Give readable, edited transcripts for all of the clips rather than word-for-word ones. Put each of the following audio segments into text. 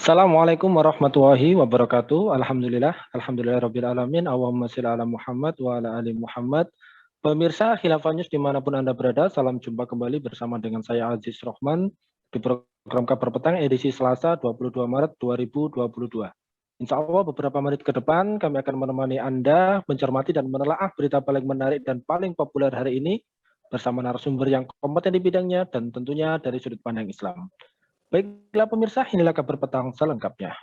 Assalamualaikum warahmatullahi wabarakatuh. Alhamdulillah rabbil alamin. Allahumma sholli ala Muhammad wa ala ali Muhammad. Pemirsa Khilafah News dimanapun Anda berada, salam jumpa kembali bersama dengan saya Aziz Rohman di program Kabar Petang edisi Selasa 22 Maret 2022. Insya Allah beberapa menit ke depan kami akan menemani Anda mencermati dan menelaah berita paling menarik dan paling populer hari ini bersama narasumber yang kompeten di bidangnya dan tentunya dari sudut pandang Islam. Baiklah pemirsa, inilah kabar petang selengkapnya.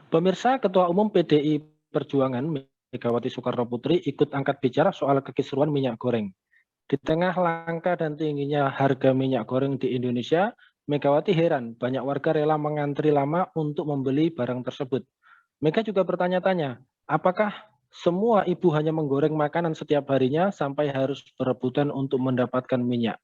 Pemirsa, Ketua Umum PDI Perjuangan Megawati Soekarno Putri ikut angkat bicara soal kekisruan minyak goreng. Di tengah langka dan tingginya harga minyak goreng di Indonesia, Megawati heran banyak warga rela mengantri lama untuk membeli barang tersebut. Mega juga bertanya-tanya, apakah semua ibu hanya menggoreng makanan setiap harinya sampai harus berebutan untuk mendapatkan minyak?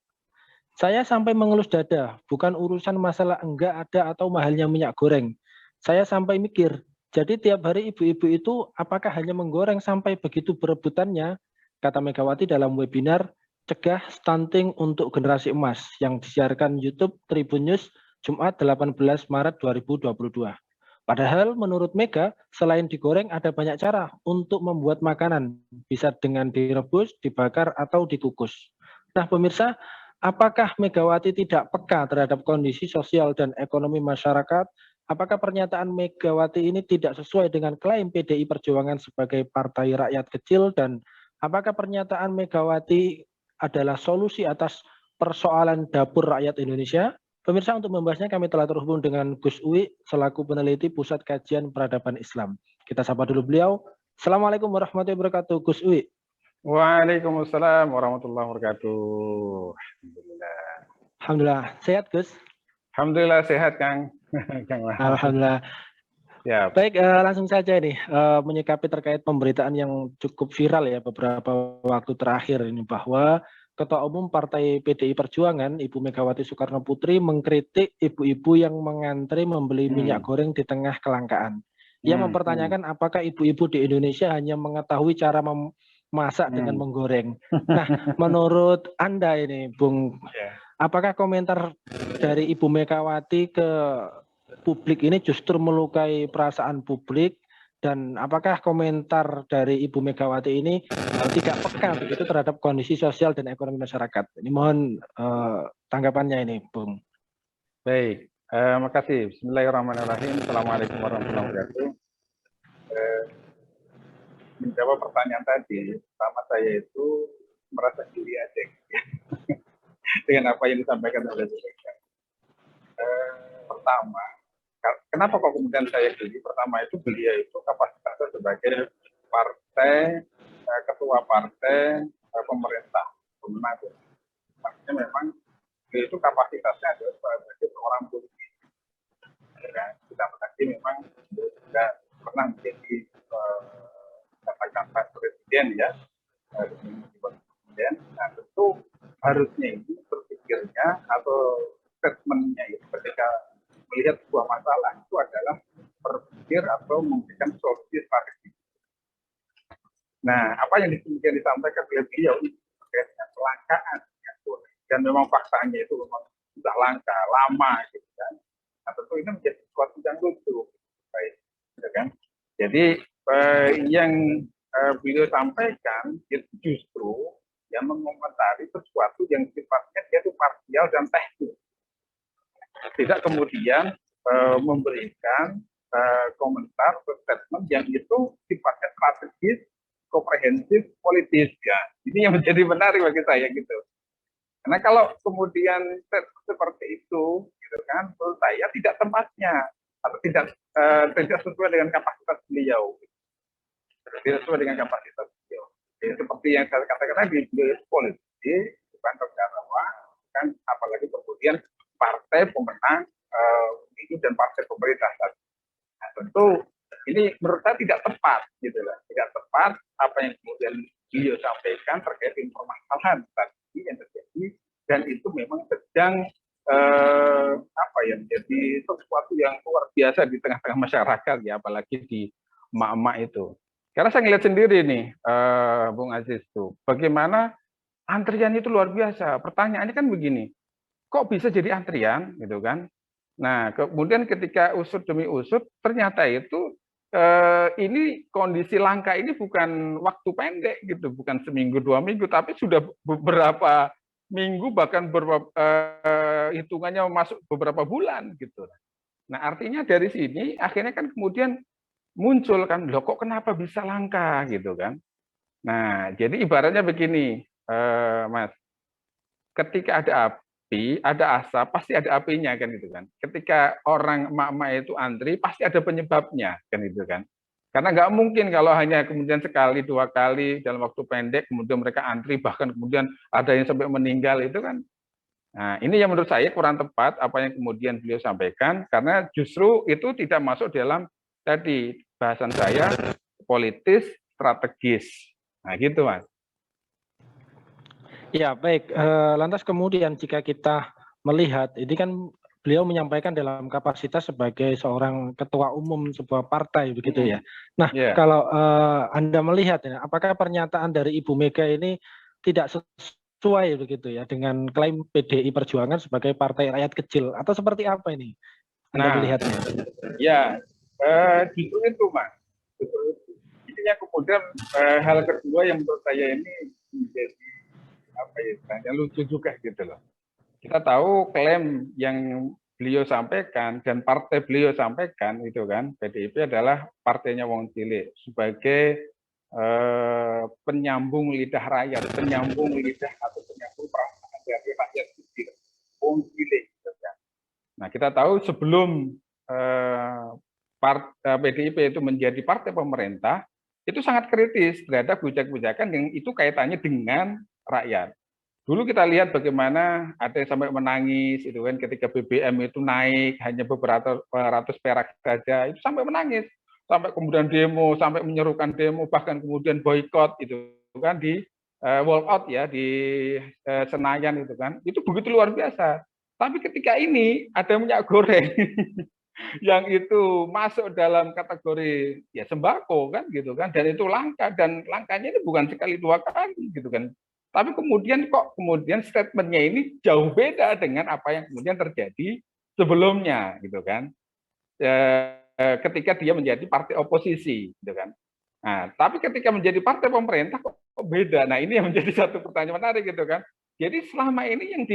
Saya sampai mengelus dada, bukan urusan masalah enggak ada atau mahalnya minyak goreng. Saya sampai mikir, jadi tiap hari ibu-ibu itu apakah hanya menggoreng sampai begitu berebutannya? Kata Megawati dalam webinar Cegah Stunting untuk Generasi Emas yang disiarkan YouTube Tribun News Jumat 18 Maret 2022. Padahal menurut Mega, selain digoreng ada banyak cara untuk membuat makanan, bisa dengan direbus, dibakar, atau dikukus. Nah pemirsa, apakah Megawati tidak peka terhadap kondisi sosial dan ekonomi masyarakat? Apakah pernyataan Megawati ini tidak sesuai dengan klaim PDI Perjuangan sebagai partai rakyat kecil? Dan apakah pernyataan Megawati adalah solusi atas persoalan dapur rakyat Indonesia? Pemirsa, untuk membahasnya kami telah terhubung dengan Gus Uwi selaku peneliti Pusat Kajian Peradaban Islam. Kita sapa dulu beliau. Assalamualaikum warahmatullahi wabarakatuh, Gus Uwi. Waalaikumsalam warahmatullahi wabarakatuh. Alhamdulillah. Alhamdulillah. Sehat, Gus? Alhamdulillah sehat, Kang. Alhamdulillah. Ya. Baik, langsung saja nih menyikapi terkait pemberitaan yang cukup viral ya beberapa waktu terakhir ini bahwa Ketua Umum Partai PDI Perjuangan Ibu Megawati Soekarno Putri mengkritik ibu-ibu yang mengantri membeli minyak goreng di tengah kelangkaan. Ia mempertanyakan apakah ibu-ibu di Indonesia hanya mengetahui cara memasak dengan menggoreng. Nah, menurut Anda ini, Bung, apakah komentar dari Ibu Megawati ke publik ini justru melukai perasaan publik, dan apakah komentar dari Ibu Megawati ini tidak peka begitu terhadap kondisi sosial dan ekonomi masyarakat? Ini mohon tanggapannya ini, Bung. Baik, makasih. Bismillahirrahmanirrahim. Assalamualaikum warahmatullahi wabarakatuh. Menjawab pertanyaan tadi, pertama saya itu merasa gili aja dengan apa yang disampaikan oleh mereka. Pertama, kenapa kok kemudian saya gili? Pertama itu beliau itu kapasitasnya sebagai partai, ketua partai pemerintah, pemenang. Maksudnya memang beliau itu kapasitasnya adalah sebagai seorang politik. Kita mengetahui memang beliau juga pernah menjadi katakanlah presiden ya, presiden. Nah tentu harusnya ini berpikirnya atau statementnya itu ketika melihat sebuah masalah itu adalah berpikir atau memberikan solusi strategis. Nah, apa yang disampaikan oleh beliau ini terkait dengan kelangkaan dan memang faktanya itu memang sudah langka, lama gitu kan. Nah, tentu ini menjadi sesuatu yang lucu, baik, gitu kan. Jadi yang beliau sampaikan itu justru yang mengomentari sesuatu yang sifatnya dia itu parsial dan teknis. Tidak kemudian memberikan komentar atau statement yang itu sifatnya strategis, komprehensif, politis ya. Ini yang menjadi menarik bagi saya gitu. Karena kalau kemudian seperti itu, gitu kan, menurut saya tidak tempatnya atau tidak sesuai dengan kapasitas beliau. Tidak sesuai dengan kapasitas beliau. Jadi, seperti yang saya katakan tadi, beliau itu politisi, bukan negarawan, kan apalagi kemudian partai pemenang ini dan partai pemerintah. Nah, tentu ini menurut saya tidak tepat, gitu lah. Tidak tepat apa yang kemudian beliau sampaikan terkait dengan permasalahan tadi yang terjadi, dan itu memang sedang apa ya, menjadi sesuatu yang luar biasa di tengah-tengah masyarakat ya, apalagi di emak-emak itu. Karena saya ngeliat sendiri nih, Bung Aziz tuh, bagaimana antrian itu luar biasa. Pertanyaannya kan begini, kok bisa jadi antrian gitu kan? Nah, kemudian ketika usut demi usut, ternyata itu ini kondisi langka ini bukan waktu pendek gitu, bukan seminggu 2 minggu, tapi sudah beberapa minggu bahkan hitungannya masuk beberapa bulan gitu. Nah, artinya dari sini akhirnya kan kemudian muncul kan, loh kok kenapa bisa langka gitu kan? Nah, jadi ibaratnya begini, Mas, ketika ada api, ada asap, pasti ada apinya kan gitu kan. Ketika orang emak-emak itu antri, pasti ada penyebabnya kan gitu kan. Karena nggak mungkin kalau hanya kemudian sekali, 2 kali dalam waktu pendek, kemudian mereka antri, bahkan kemudian ada yang sampai meninggal itu kan. Nah, ini yang menurut saya kurang tepat apa yang kemudian beliau sampaikan, karena justru itu tidak masuk dalam tadi bahasan saya politis strategis. Nah, gitu Mas. Ya, baik. Lantas kemudian jika kita melihat, ini kan beliau menyampaikan dalam kapasitas sebagai seorang ketua umum sebuah partai, begitu ya. Nah, Yeah. kalau Anda melihat, ya, apakah pernyataan dari Ibu Mega ini tidak sesuai begitu ya dengan klaim PDI Perjuangan sebagai partai rakyat kecil, atau seperti apa ini Anda melihatnya? Ya, justru itu Mas. Justru itu. Ini yang kemudian hal kedua yang menurut saya ini menjadi apa ya, yang lucu juga gitu loh. Kita tahu klaim yang beliau sampaikan dan partai beliau sampaikan itu kan, PDIP adalah partainya wong cilik sebagai penyambung lidah rakyat, penyambung lidah atau penyambung perasaan dari rakyat kecil, wong cilik. Gitu kan. Nah, kita tahu sebelum PDIP itu menjadi partai pemerintah, itu sangat kritis terhadap kebijakan-kebijakan yang itu kaitannya dengan rakyat. Dulu kita lihat bagaimana ada yang sampai menangis itu kan ketika BBM itu naik hanya beberapa ratus perak saja, itu sampai menangis, sampai kemudian demo, sampai menyerukan demo, bahkan kemudian boykot itu kan di walk out ya di Senayan itu kan, itu begitu luar biasa. Tapi ketika ini ada minyak goreng yang itu masuk dalam kategori ya sembako kan gitu kan, dan itu langka, dan langkanya ini bukan sekali 2 kali gitu kan. Tapi kemudian kok kemudian statementnya ini jauh beda dengan apa yang kemudian terjadi sebelumnya gitu kan. Ketika dia menjadi partai oposisi gitu kan. Nah, tapi ketika menjadi partai pemerintah kok beda. Nah, ini yang menjadi satu pertanyaan menarik gitu kan. Jadi selama ini yang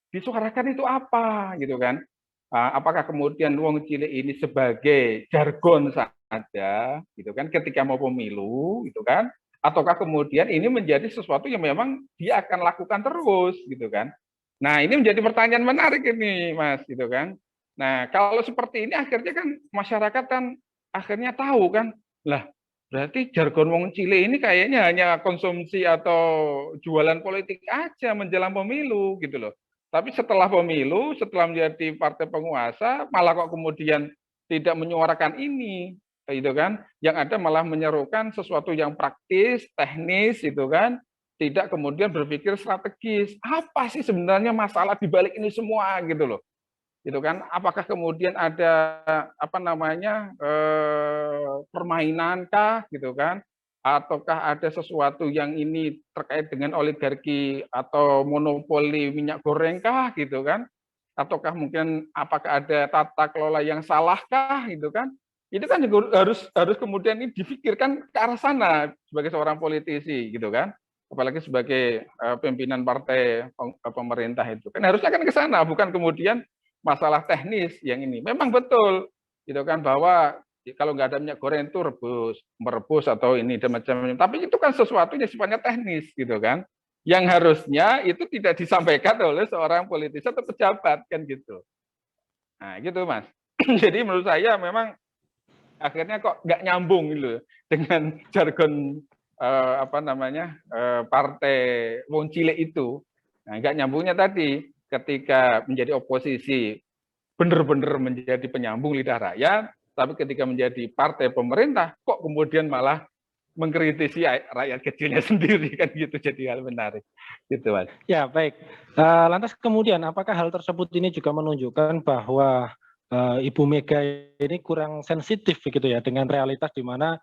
disuarakan itu apa gitu kan? Apakah kemudian wong cilik ini sebagai jargon saja gitu kan ketika mau pemilu gitu kan, ataukah kemudian ini menjadi sesuatu yang memang dia akan lakukan terus gitu kan. Nah, ini menjadi pertanyaan menarik ini Mas gitu kan. Nah, kalau seperti ini akhirnya kan masyarakat kan akhirnya tahu kan, lah berarti jargon wong cilik ini kayaknya hanya konsumsi atau jualan politik aja menjelang pemilu gitu loh. Tapi setelah pemilu, setelah menjadi partai penguasa, malah kok kemudian tidak menyuarakan ini, gitu kan? Yang ada malah menyerukan sesuatu yang praktis, teknis, gitu kan? Tidak kemudian berpikir strategis. Apa sih sebenarnya masalah di balik ini semua, gitu loh? Gitu kan? Apakah kemudian ada apa namanya permainan kah, gitu kan? Ataukah ada sesuatu yang ini terkait dengan oligarki atau monopoli minyak goreng kah gitu kan? Ataukah mungkin apakah ada tata kelola yang salahkah gitu kan? Itu kan juga harus kemudian ini difikirkan ke arah sana sebagai seorang politisi gitu kan. Apalagi sebagai pimpinan partai pemerintah itu kan harusnya kan ke sana, bukan kemudian masalah teknis yang ini. Memang betul gitu kan bahwa kalau nggak ada minyak goreng itu merebus atau ini dan macam-macam. Tapi itu kan sesuatu yang sifatnya teknis gitu kan. Yang harusnya itu tidak disampaikan oleh seorang politisi atau pejabat kan gitu. Nah gitu Mas. Jadi menurut saya memang akhirnya kok nggak nyambung gitu dengan jargon apa namanya partai wong cilik itu. Nah nggak nyambungnya tadi ketika menjadi oposisi benar-benar menjadi penyambung lidah rakyat, tapi ketika menjadi partai pemerintah kok kemudian malah mengkritisi rakyat kecilnya sendiri kan gitu, jadi hal menarik gitu Mas. Ya, baik. Lantas kemudian apakah hal tersebut ini juga menunjukkan bahwa Ibu Mega ini kurang sensitif begitu ya dengan realitas di mana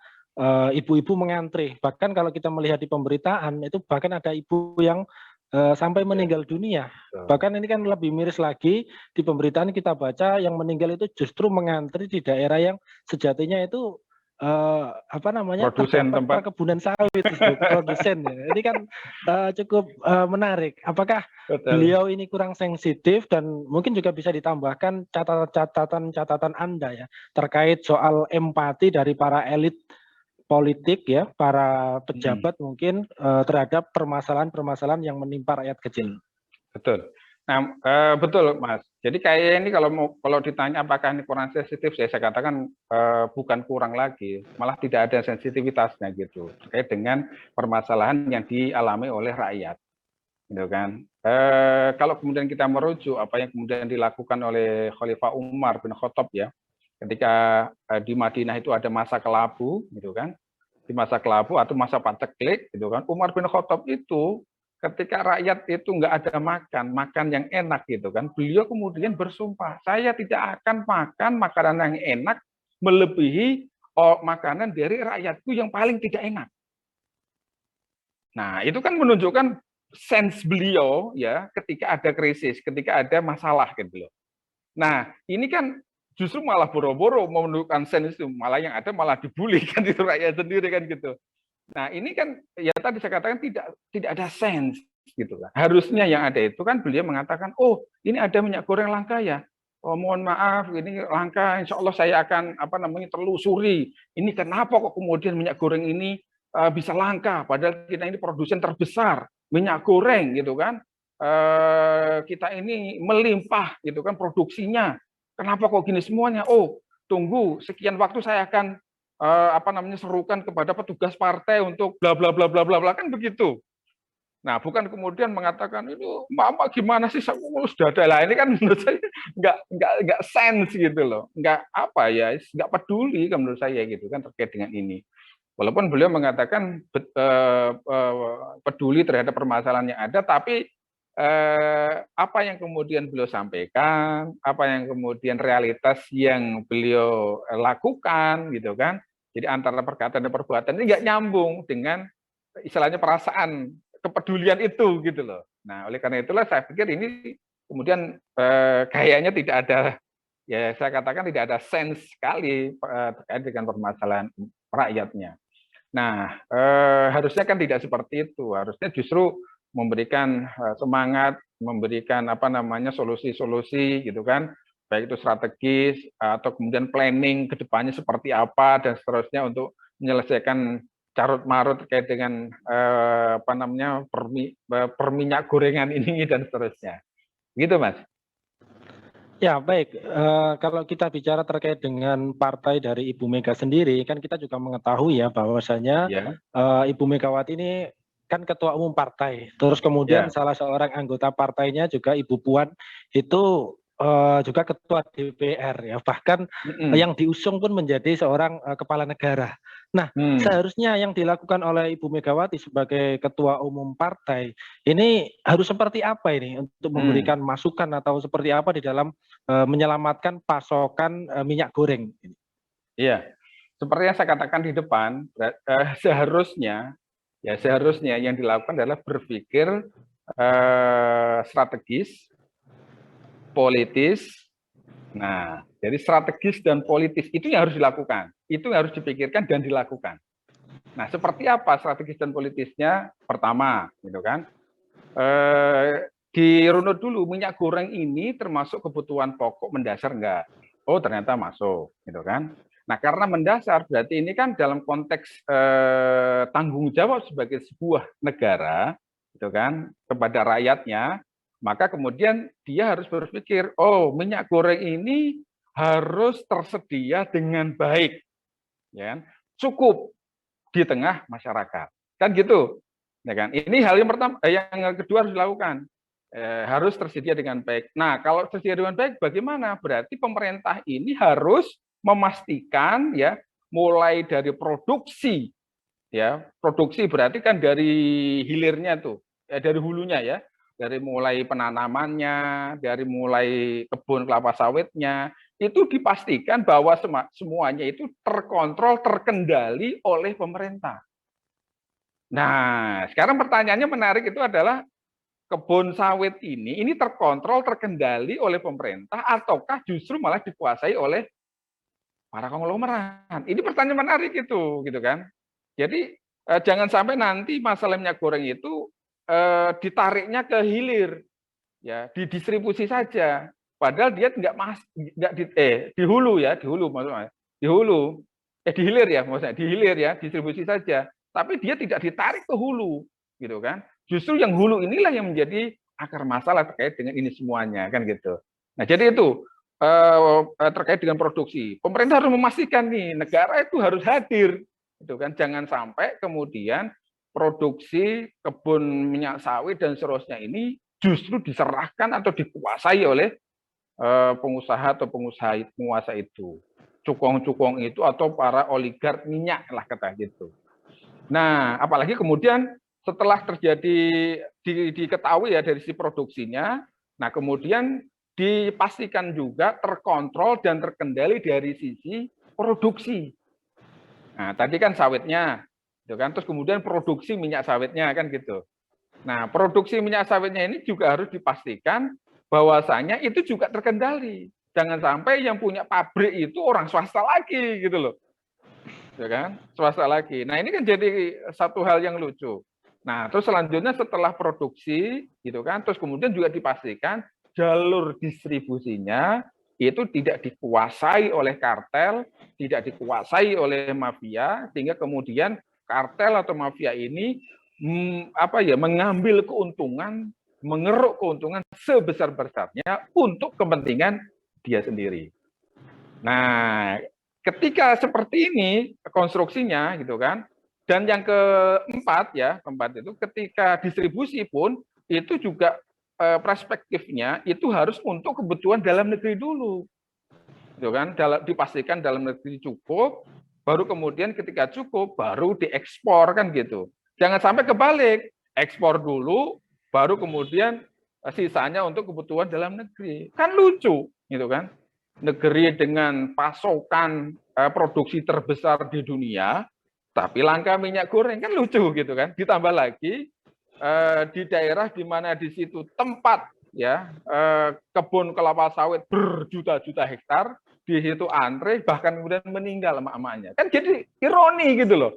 ibu-ibu mengantri. Bahkan kalau kita melihat di pemberitaan itu bahkan ada ibu yang sampai meninggal dunia. Bahkan ini kan lebih miris lagi, di pemberitaan kita baca yang meninggal itu justru mengantri di daerah yang sejatinya itu apa namanya, Produsen terdapat tempat. perkebunan sawit itu, produsen ya. Ini kan cukup menarik. Apakah Betul. beliau ini kurang sensitif, dan mungkin juga bisa ditambahkan catatan Anda ya terkait soal empati dari para elit politik ya, para pejabat mungkin terhadap permasalahan-permasalahan yang menimpa rakyat kecil. Betul. Nah, betul Mas. Jadi kayak ini kalau ditanya apakah ini kurang sensitif, saya katakan bukan kurang lagi, malah tidak ada sensitivitasnya gitu terkait dengan permasalahan yang dialami oleh rakyat, gitu kan. Kalau kemudian kita merujuk apa yang kemudian dilakukan oleh Khalifah Umar bin Khattab ya, ketika di Madinah itu ada masa kelabu, gitu kan. Di masa kelabu atau masa paceklik, gitu kan. Umar bin Khattab itu ketika rakyat itu nggak ada makan yang enak gitu kan, beliau kemudian bersumpah, saya tidak akan makan makanan yang enak melebihi makanan dari rakyatku yang paling tidak enak. Nah, itu kan menunjukkan sense beliau ya ketika ada krisis, ketika ada masalah gitu loh. Nah, ini kan justru malah boro-boro menunjukkan sense itu, malah yang ada malah dibully kan itu rakyat sendiri kan gitu. Nah, ini kan ya tadi saya katakan tidak ada sense gitu kan. Harusnya yang ada itu kan beliau mengatakan, "Oh, ini ada minyak goreng langka ya. Oh, mohon maaf, ini langka. Insya Allah saya akan telusuri. Ini kenapa kok kemudian minyak goreng ini bisa langka padahal kita ini produsen terbesar minyak goreng gitu kan. Kita ini melimpah gitu kan produksinya. Kenapa kok gini semuanya? Oh, tunggu sekian waktu saya akan serukan kepada petugas partai untuk bla bla bla bla bla bla kan begitu. Nah, bukan kemudian mengatakan itu mama gimana sih sudah ada lah, ini kan menurut saya nggak sense gitu loh, nggak apa ya, nggak peduli kan menurut saya gitu kan terkait dengan ini. Walaupun beliau mengatakan peduli terhadap permasalahan yang ada, tapi apa yang kemudian beliau sampaikan, apa yang kemudian realitas yang beliau lakukan gitu kan. Jadi antara perkataan dan perbuatan ini nggak nyambung dengan istilahnya perasaan kepedulian itu gitu loh. Nah, oleh karena itulah saya pikir ini kemudian kayaknya tidak ada, ya saya katakan tidak ada sense sekali terkait dengan permasalahan rakyatnya. Nah, harusnya kan tidak seperti itu. Harusnya justru memberikan semangat, memberikan solusi-solusi gitu kan, baik itu strategis atau kemudian planning ke depannya seperti apa dan seterusnya untuk menyelesaikan carut marut terkait dengan perminyak gorengan ini dan seterusnya. Gitu, Mas. Ya, baik. Kalau kita bicara terkait dengan partai dari Ibu Mega sendiri, kan kita juga mengetahui ya bahwasanya Ya, Ibu Megawati ini kan ketua umum partai. Terus kemudian ya. salah seorang anggota partainya juga Ibu Puan itu juga ketua DPR ya. Bahkan yang diusung pun menjadi seorang kepala negara. Nah, seharusnya yang dilakukan oleh Ibu Megawati sebagai ketua umum partai ini harus seperti apa ini untuk memberikan masukan atau seperti apa di dalam menyelamatkan pasokan minyak goreng? Iya, seperti yang saya katakan di depan, seharusnya yang dilakukan adalah berpikir strategis, politis. Nah, jadi strategis dan politis itu yang harus dilakukan, itu yang harus dipikirkan dan dilakukan. Nah, seperti apa strategis dan politisnya? Pertama, gitu kan? Dirunut dulu minyak goreng ini termasuk kebutuhan pokok mendasar enggak? Oh, ternyata masuk, gitu kan? Nah, karena mendasar berarti ini kan dalam konteks tanggung jawab sebagai sebuah negara, gitu kan, kepada rakyatnya, maka kemudian dia harus berpikir, oh, minyak goreng ini harus tersedia dengan baik, ya, cukup di tengah masyarakat, kan gitu, ya kan? Ini hal yang pertama, yang kedua harus dilakukan. Harus tersedia dengan baik. Nah, kalau tersedia dengan baik, bagaimana? Berarti pemerintah ini harus memastikan ya, mulai dari produksi ya. Produksi berarti kan dari hilirnya tuh, dari hulunya ya, dari mulai penanamannya, dari mulai kebun kelapa sawitnya, itu dipastikan bahwa semuanya itu terkontrol, terkendali oleh pemerintah. Nah, sekarang pertanyaannya menarik itu adalah kebun sawit ini terkontrol, terkendali oleh pemerintah ataukah justru malah dikuasai oleh para konglomerat? Ini pertanyaan menarik itu, gitu kan? Jadi jangan sampai nanti masalah minyak goreng itu ditariknya ke hilir, ya, didistribusi saja. Padahal dia nggak di hulu ya, di hulu maksudnya, di hulu, di hilir ya, maksudnya di hilir ya, distribusi saja. Tapi dia tidak ditarik ke hulu, gitu kan? Justru yang hulu inilah yang menjadi akar masalah terkait dengan ini semuanya, kan gitu. Nah, jadi itu terkait dengan produksi. Pemerintah harus memastikan nih, negara itu harus hadir, gitu kan? Jangan sampai kemudian produksi kebun minyak sawit dan seterusnya ini justru diserahkan atau dikuasai oleh pengusaha atau penguasa itu, cukong-cukong itu atau para oligark minyak lah kata gitu. Nah, apalagi kemudian setelah terjadi diketahui ya dari si produksinya, nah kemudian dipastikan juga terkontrol dan terkendali dari sisi produksi. Nah, tadi kan sawitnya, gitu kan, terus kemudian produksi minyak sawitnya kan gitu. Nah, produksi minyak sawitnya ini juga harus dipastikan bahwasanya itu juga terkendali. Jangan sampai yang punya pabrik itu orang swasta lagi gitu loh. Ya kan? Swasta lagi. Nah, ini kan jadi satu hal yang lucu. Nah, terus selanjutnya setelah produksi gitu kan, terus kemudian juga dipastikan jalur distribusinya itu tidak dikuasai oleh kartel, tidak dikuasai oleh mafia, sehingga kemudian kartel atau mafia ini mengambil keuntungan, mengeruk keuntungan sebesar-besarnya untuk kepentingan dia sendiri. Nah, ketika seperti ini konstruksinya gitu kan, dan yang keempat itu ketika distribusi pun itu juga perspektifnya itu harus untuk kebutuhan dalam negeri dulu, gitu kan, dipastikan dalam negeri cukup, baru kemudian ketika cukup baru diekspor kan gitu. Jangan sampai kebalik, ekspor dulu, baru kemudian sisanya untuk kebutuhan dalam negeri. Kan lucu, gitu kan? Negeri dengan pasokan produksi terbesar di dunia, tapi langka minyak goreng, kan lucu gitu kan? Ditambah lagi di daerah di mana di situ tempat ya kebun kelapa sawit berjuta-juta hektar, di situ antre bahkan kemudian meninggal emak-emaknya. Kan jadi ironi gitu loh.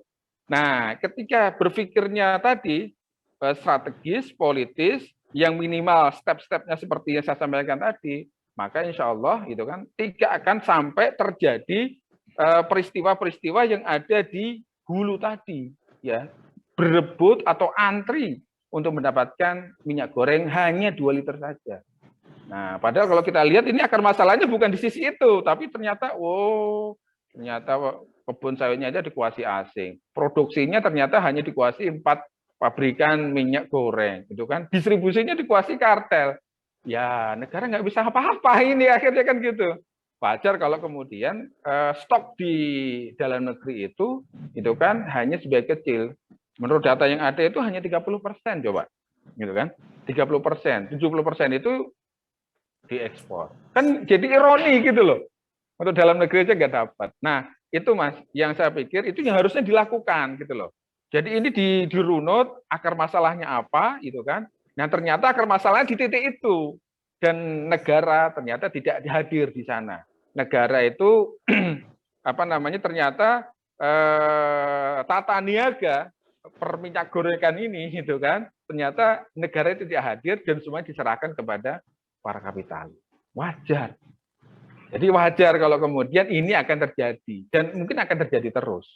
Nah, ketika berpikirnya tadi strategis, politis, yang minimal step-stepnya seperti yang saya sampaikan tadi, maka insya Allah itu kan tidak akan sampai terjadi peristiwa-peristiwa yang ada di hulu tadi, ya, berebut atau antri untuk mendapatkan minyak goreng hanya 2 liter saja. Nah, padahal kalau kita lihat ini akar masalahnya bukan di sisi itu, tapi ternyata ternyata kebun sawitnya aja dikuasai asing. Produksinya ternyata hanya dikuasai 4 pabrikan minyak goreng, gitu kan. Distribusinya dikuasai kartel. Ya, negara nggak bisa apa-apa ini akhirnya kan gitu. Wajar kalau kemudian stok di dalam negeri itu kan hanya sebagian kecil. Menurut data yang ada itu hanya 30% coba, gitu kan. 30%, 70% itu diekspor. Kan jadi ironi gitu loh. Untuk dalam negeri aja nggak dapat. Nah, itu Mas, yang saya pikir itu yang harusnya dilakukan gitu loh. Jadi ini dirunut akar masalahnya apa gitu kan. Nah, ternyata akar masalahnya di titik itu. Dan negara ternyata tidak hadir di sana. Negara itu ternyata tata niaga perminyak gorengan ini gitu kan. Ternyata negara itu tidak hadir dan semuanya diserahkan kepada para kapitalis. Wajar. Jadi wajar kalau kemudian ini akan terjadi dan mungkin akan terjadi terus.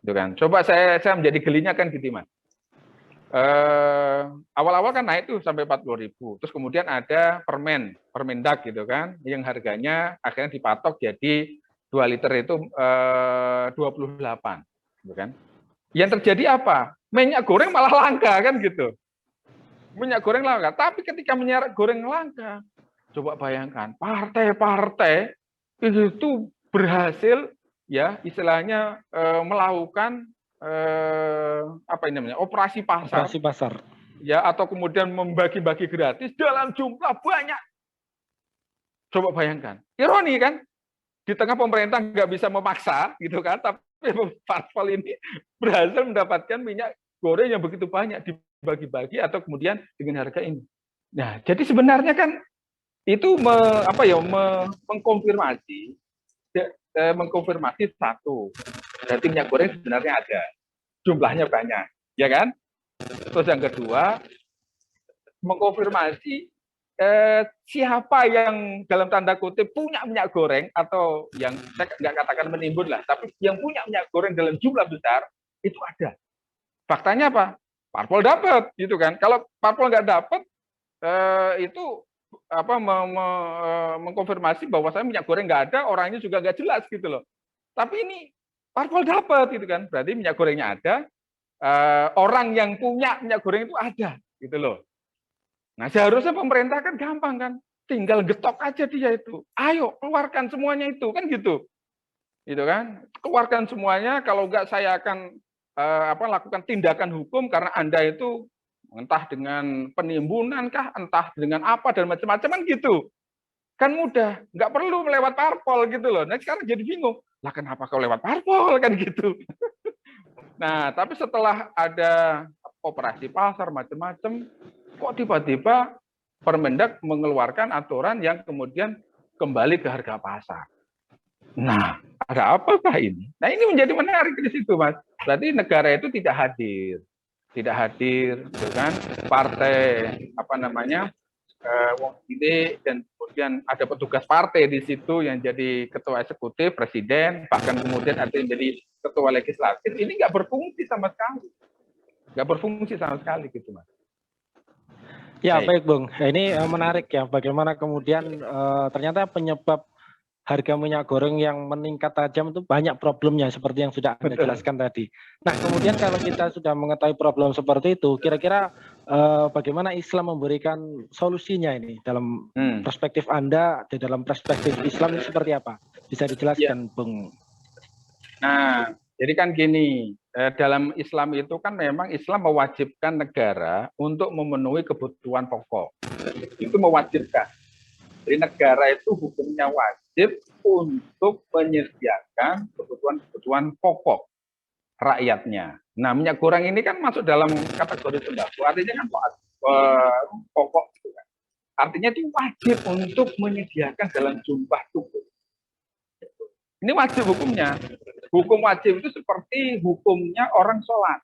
Itu kan. Coba saya menjadi gelinya kan gitu, Mas. Awal-awal kan naik tuh sampai 40.000. Terus kemudian ada Permendak gitu kan, yang harganya akhirnya dipatok jadi 2 liter itu 28, gitu kan. Yang terjadi apa? Minyak goreng malah langka kan gitu. Minyak goreng langka, tapi ketika minyak goreng langka, coba bayangkan, partai-partai itu berhasil ya istilahnya melakukan apa ini namanya, operasi pasar, Operasi pasar. ya, atau kemudian membagi-bagi gratis dalam jumlah banyak. Coba bayangkan, ironi kan? Di tengah pemerintah nggak bisa memaksa, gitu kan? Tapi parpol ini berhasil mendapatkan minyak goreng yang begitu banyak dibagi-bagi atau kemudian dengan harga ini. Nah, jadi sebenarnya kan itu mengkonfirmasi satu, berarti minyak goreng sebenarnya ada, jumlahnya banyak, ya kan? Terus yang kedua, mengkonfirmasi siapa yang dalam tanda kutip punya minyak goreng, atau yang saya nggak katakan menimbun lah, tapi yang punya minyak goreng dalam jumlah besar itu ada. Faktanya apa? Parpol dapat, gitu kan? Kalau parpol nggak dapat, itu mengkonfirmasi bahwa saya minyak goreng nggak ada, orangnya juga nggak jelas, gitu loh. Tapi ini parpol dapat, gitu kan? Berarti minyak gorengnya ada, orang yang punya minyak goreng itu ada, gitu loh. Nah, seharusnya pemerintah kan gampang kan, tinggal getok aja dia itu. Ayo keluarkan semuanya itu, kan gitu. Gitu kan? Keluarkan semuanya, kalau enggak saya akan lakukan tindakan hukum karena Anda itu entah dengan penimbunan kah, entah dengan apa dan macam-macam, kan gitu. Kan mudah, nggak perlu melewat parpol, gitu loh. Nah, sekarang jadi bingung. Lah kenapa kau lewat parpol, kan gitu. Nah, tapi setelah ada operasi pasar macam-macam, kok tiba-tiba Permendak mengeluarkan aturan yang kemudian kembali ke harga pasar. Nah, ada apakah ini? Nah, ini menjadi menarik di situ, Mas. Berarti negara itu tidak hadir, gitu kan? Partai ini, dan kemudian ada petugas partai di situ yang jadi ketua eksekutif, presiden, bahkan kemudian ada yang jadi ketua legislatif. Ini nggak berfungsi sama sekali, gitu, Mas. Ya, baik, Bung. Ini menarik ya, bagaimana kemudian ternyata penyebab harga minyak goreng yang meningkat tajam itu banyak problemnya, seperti yang sudah Anda jelaskan tadi. Nah, kemudian kalau kita sudah mengetahui problem seperti itu, kira-kira bagaimana Islam memberikan solusinya ini dalam perspektif Anda, di dalam perspektif Islam itu seperti apa? Bisa dijelaskan, Bung? Nah, jadi kan gini, dalam Islam itu kan memang Islam mewajibkan negara untuk memenuhi kebutuhan pokok. Itu mewajibkan. Jadi negara itu hukumnya wajib untuk menyediakan kebutuhan pokok rakyatnya. Nah, minyak goreng ini kan masuk dalam kategori sembako, artinya kan pokok. Artinya itu wajib untuk menyediakan dalam jumlah cukup. Ini wajib hukumnya. Hukum wajib itu seperti hukumnya orang sholat,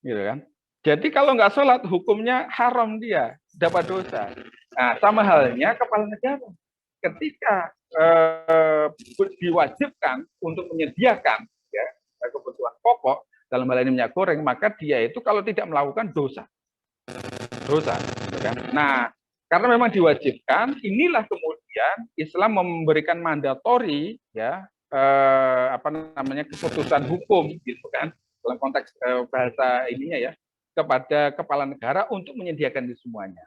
gitu kan? Jadi kalau nggak sholat, hukumnya haram, dia dapat dosa. Nah, sama halnya kepala negara. Ketika diwajibkan untuk menyediakan ya kebutuhan pokok dalam hal ini minyak goreng, maka dia itu kalau tidak melakukan dosa, gitu kan? Nah, karena memang diwajibkan, inilah kemudian Islam memberikan mandatori, ya, keputusan hukum, gitu kan, dalam konteks bahasa ininya ya, kepada kepala negara untuk menyediakan itu semuanya.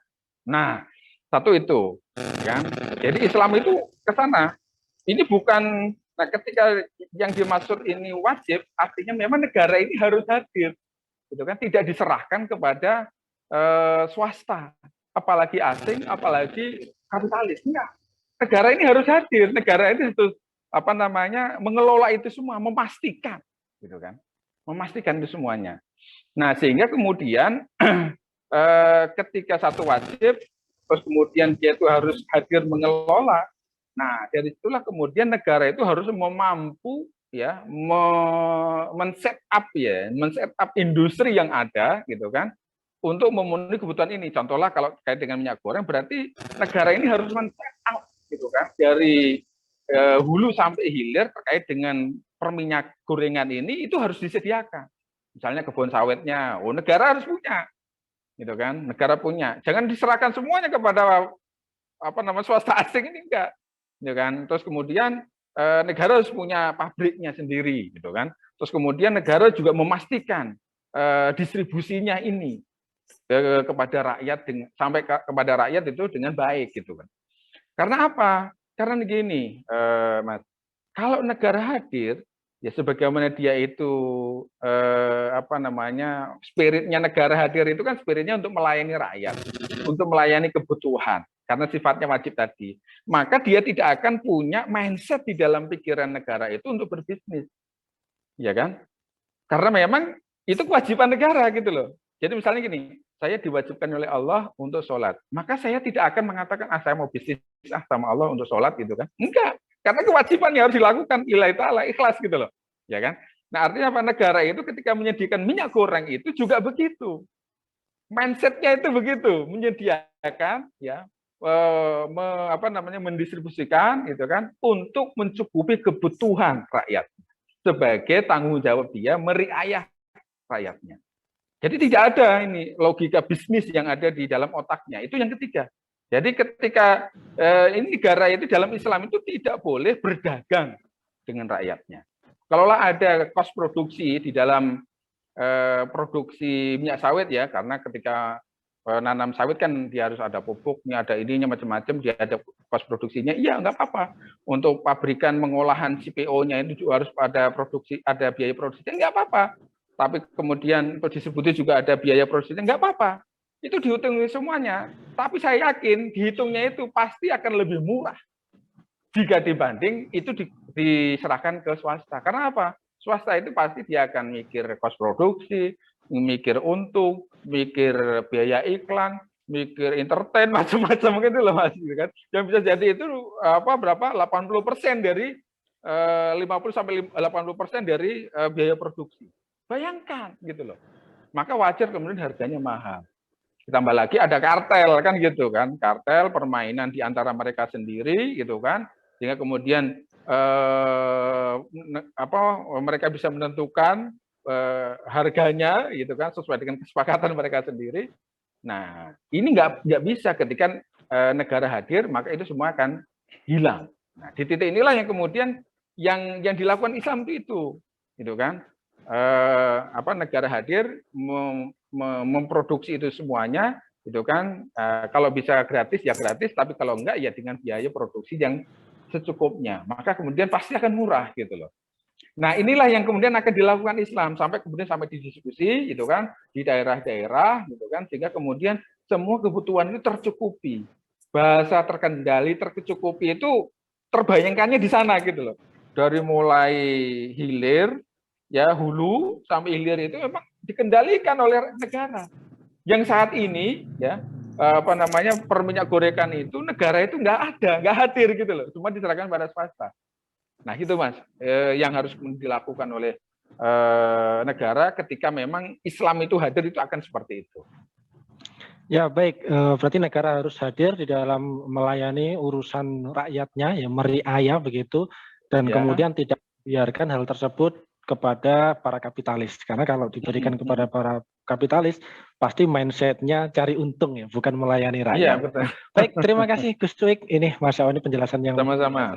Nah, satu itu, kan? Jadi Islam itu ke sana. Ini bukan, nah ketika yang dimaksud ini wajib, artinya memang negara ini harus hadir, gitu kan? Tidak diserahkan kepada swasta, apalagi asing, apalagi kapitalis. Enggak. Negara ini harus hadir. Negara ini harus mengelola itu semua, memastikan, gitu kan, memastikan itu semuanya. Nah, sehingga kemudian ketika satu wajib, terus kemudian dia itu harus hadir mengelola. Nah, dari situlah kemudian negara itu harus mampu ya men-set up industri yang ada, gitu kan, untuk memenuhi kebutuhan ini. Contohnya kalau terkait dengan minyak goreng, berarti negara ini harus men-set up, gitu kan, dari hulu sampai hilir terkait dengan perminyak gorengan ini, itu harus disediakan. Misalnya kebun sawitnya, negara harus punya, gitu kan, negara punya. Jangan diserahkan semuanya kepada swasta asing, ini enggak, gitu kan. Terus kemudian negara harus punya pabriknya sendiri, gitu kan. Terus kemudian negara juga memastikan distribusinya ini kepada rakyat, sampai kepada rakyat itu dengan baik, gitu kan. Karena apa? Karena begini, Mas, kalau negara hadir, Ya sebagaimana dia itu spiritnya negara hadir itu kan spiritnya untuk melayani rakyat, untuk melayani kebutuhan karena sifatnya wajib tadi. Maka dia tidak akan punya mindset di dalam pikiran negara itu untuk berbisnis. Ya kan? Karena memang itu kewajiban negara gitu loh. Jadi misalnya gini, saya diwajibkan oleh Allah untuk sholat. Maka saya tidak akan mengatakan, saya mau bisnis sama Allah untuk sholat gitu kan. Enggak. Karena kewajibannya harus dilakukan lillahi ta'ala, ikhlas gitu loh. Ya kan? Nah artinya apa? Negara itu ketika menyediakan minyak goreng itu juga begitu. Mindsetnya itu begitu. Menyediakan ya mendistribusikan gitu kan untuk mencukupi kebutuhan rakyat sebagai tanggung jawab dia meriayah rakyatnya. Jadi tidak ada ini logika bisnis yang ada di dalam otaknya. Itu yang ketiga. Jadi ketika ini negara itu dalam Islam itu tidak boleh berdagang dengan rakyatnya. Kalaulah ada kos produksi di dalam produksi minyak sawit ya, karena ketika nanam sawit kan dia harus ada pupuknya, ada ininya macam-macam, dia ada kos produksinya. Iya nggak apa-apa. Untuk pabrikan mengolahan CPO-nya itu juga harus ada produksi, ada biaya produksinya, nggak apa-apa. Tapi kemudian untuk disebutnya juga ada biaya produksinya, nggak apa-apa. Itu dihitung semuanya. Tapi saya yakin dihitungnya itu pasti akan lebih murah jika dibanding itu diserahkan ke swasta. Karena apa? Swasta itu pasti dia akan mikir kos produksi, mikir untung, mikir biaya iklan, mikir entertain, macam-macam gitu loh Mas. Kan? Yang bisa jadi itu berapa? 80% dari 50-80% dari biaya produksi. Bayangkan gitu loh. Maka wajar kemudian harganya mahal. Ditambah lagi ada kartel kan gitu kan, kartel permainan di antara mereka sendiri gitu kan, sehingga kemudian mereka bisa menentukan harganya gitu kan sesuai dengan kesepakatan mereka sendiri. Nah ini nggak bisa ketika negara hadir, maka itu semua akan hilang. Nah di titik inilah yang kemudian yang dilakukan Islam itu gitu kan. Negara hadir memproduksi itu semuanya gitu kan, kalau bisa gratis ya gratis, tapi kalau enggak ya dengan biaya produksi yang secukupnya, maka kemudian pasti akan murah gitu loh. Nah inilah yang kemudian akan dilakukan Islam sampai didiskusi gitu kan di daerah-daerah gitu kan, sehingga kemudian semua kebutuhan itu tercukupi, bahasa terkendali, tercukupi itu terbayangkannya di sana gitu loh, dari mulai hilir ya hulu sampai hilir itu memang dikendalikan oleh negara. Yang saat ini ya perminyak gorengan itu negara itu nggak hadir gitu loh, cuma diserahkan pada swasta. Nah itu Mas, yang harus dilakukan oleh negara ketika memang Islam itu hadir itu akan seperti itu. Ya baik, berarti negara harus hadir di dalam melayani urusan rakyatnya, ya meriayah begitu, dan kemudian tidak biarkan hal tersebut kepada para kapitalis. Karena kalau diberikan kepada para kapitalis, pasti mindsetnya cari untung ya, bukan melayani rakyat. Iya betul. Baik, terima kasih Gus Cuik. Ini Masya Allah, ini penjelasan yang sama-sama.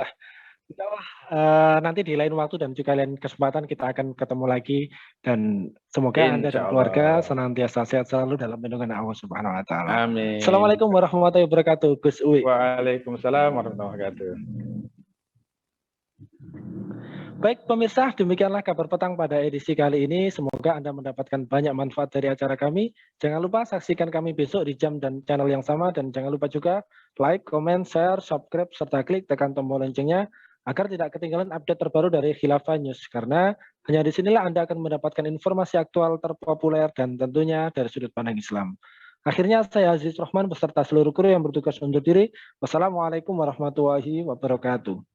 Nanti di lain waktu dan juga lain kesempatan kita akan ketemu lagi, dan semoga Anda dan keluarga senantiasa sehat selalu dalam lindungan Allah Subhanahu wa taala. Amin. Assalamualaikum warahmatullahi wabarakatuh, Gus Uwi. Waalaikumsalam warahmatullahi wabarakatuh. Baik pemirsa, demikianlah kabar petang pada edisi kali ini. Semoga Anda mendapatkan banyak manfaat dari acara kami. Jangan lupa saksikan kami besok di jam dan channel yang sama, dan jangan lupa juga like, comment, share, subscribe, serta klik tekan tombol loncengnya agar tidak ketinggalan update terbaru dari Khilafah News. Karena hanya di sinilah Anda akan mendapatkan informasi aktual terpopuler dan tentunya dari sudut pandang Islam. Akhirnya saya Aziz Rahman beserta seluruh kru yang bertugas undur diri. Wassalamualaikum warahmatullahi wabarakatuh.